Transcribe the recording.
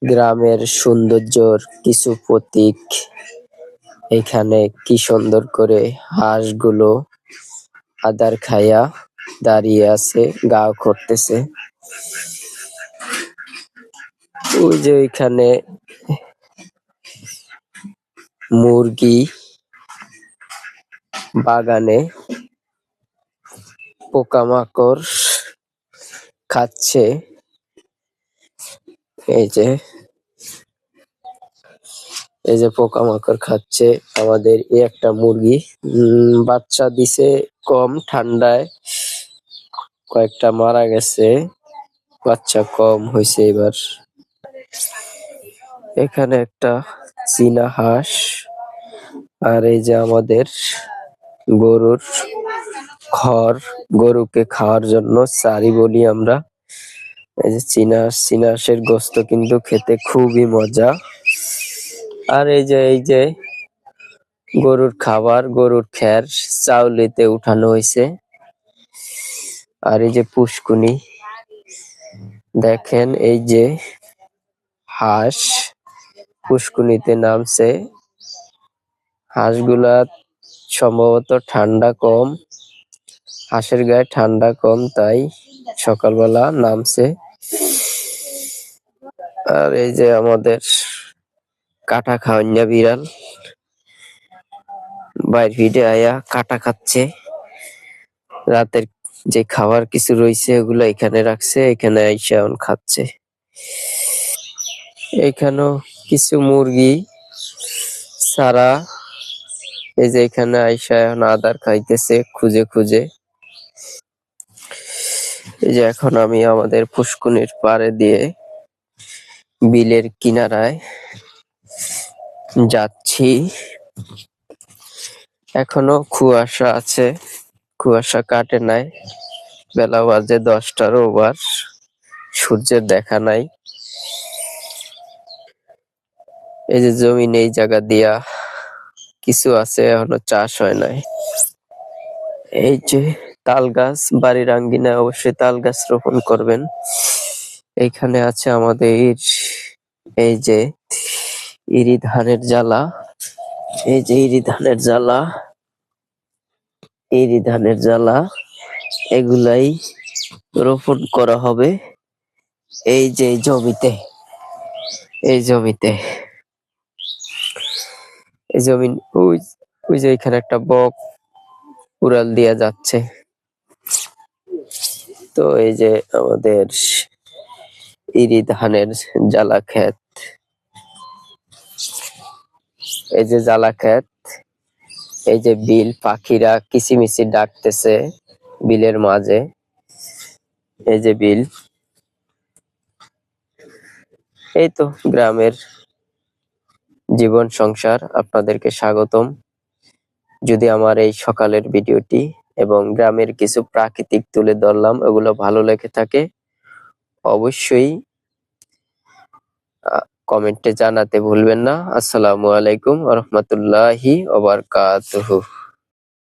গ্রামের সৌন্দর্যর কিছু প্রতীক। এখানে কি সুন্দর করে হাঁসগুলো আদার খাইয়া দাঁড়িয়ে আছে, গাও করতেছে। ওই যে এখানে মুরগি বাগানে পোকামাকড় খাচ্ছে। এই যে পোকামাকড় খাচ্ছে আমাদের এই একটা মুরগি। বাচ্চা দিছে কম, ঠান্ডায় কয়েকটা মারা গেছে, বাচ্চা কম হয়েছে এবার। এখানে একটা চীনা হাঁস, আর এই যে আমাদের গরুর খড়, গরুকে খাওয়ার জন্য চারি বলি আমরা। এই যে চীনা হাঁসের গোস্ত কিন্তু খেতে খুবই মজা। আর এই যে গরুর খাবার, গরুর খ্যার চাউলিতে উঠানো হয়েছে। আর এই যে পুষ্কুনি, দেখেন এই যে হাঁস পুষ্কুনিতে নামছে। হাঁসগুলা সম্ভবত ঠান্ডা কম, হাঁসের গায়ে ঠান্ডা কম, তাই সকালবেলা নামছে। আর এই যে আমাদের কাটা খাওয়াইয়া বিড়াল বাইর ভিড়ে আয়া কাটা খাচ্ছে। রাতের যে খাবার কিছু রয়েছে ওগুলো এখানে রাখছে, এখানে আইসা এখন খাচ্ছে। এখানেও কিছু মুরগি সারা, এই যে এখানে আইসা এখন আদার খাইতেছে খুঁজে খুঁজে। এই যে এখন আমি আমাদের পুষ্কুনির পাড়ে দিয়ে বিলের কিনারায় যাচ্ছি। এখনো কুয়াশা আছে, কুয়াশা কাটে নাই, বেলা বাজে 10টার ওভার, সূর্যের দেখা নাই। এই যে জমিন এই জায়গা দিয়া কিছু আছে, এখনো চাষ হয় নাই। এই যে তাল গাছ, বাড়ির আঙ্গিনায় অবশ্যই তাল গাছ রোপণ করবেন। এইখানে আছে আমাদের এই যে ইরি ধানের জ্বালা, এই যে ইরি ধানের জ্বালা এগুলাই রোপণ করা হবে এই যে জমিতে। এই জমিন ওই যে এখানে একটা বক উড়াল দিয়া যাচ্ছে। তো এই যে আমাদের ইরি ধানের জ্বালা ক্ষেত, এই যে জ্বালা ক্ষেত, এই যে বিল, পাখিরা কিচিমিচি ডাকতেছে বিলের মাঝে। এই যে বিল, এই তো গ্রামের জীবন সংসার। আপনাদেরকে স্বাগতম। যদি আমার এই সকালের ভিডিওটি এবং গ্রামের কিছু প্রাকৃতিক তুলে ধরলাম, ওগুলো ভালো লেগে থাকে অবশ্যই কমেন্টে জানাতে ভুলবেন না। আসসালামু আলাইকুম ওয়া রাহমাতুল্লাহি ওয়া বারাকাতুহু।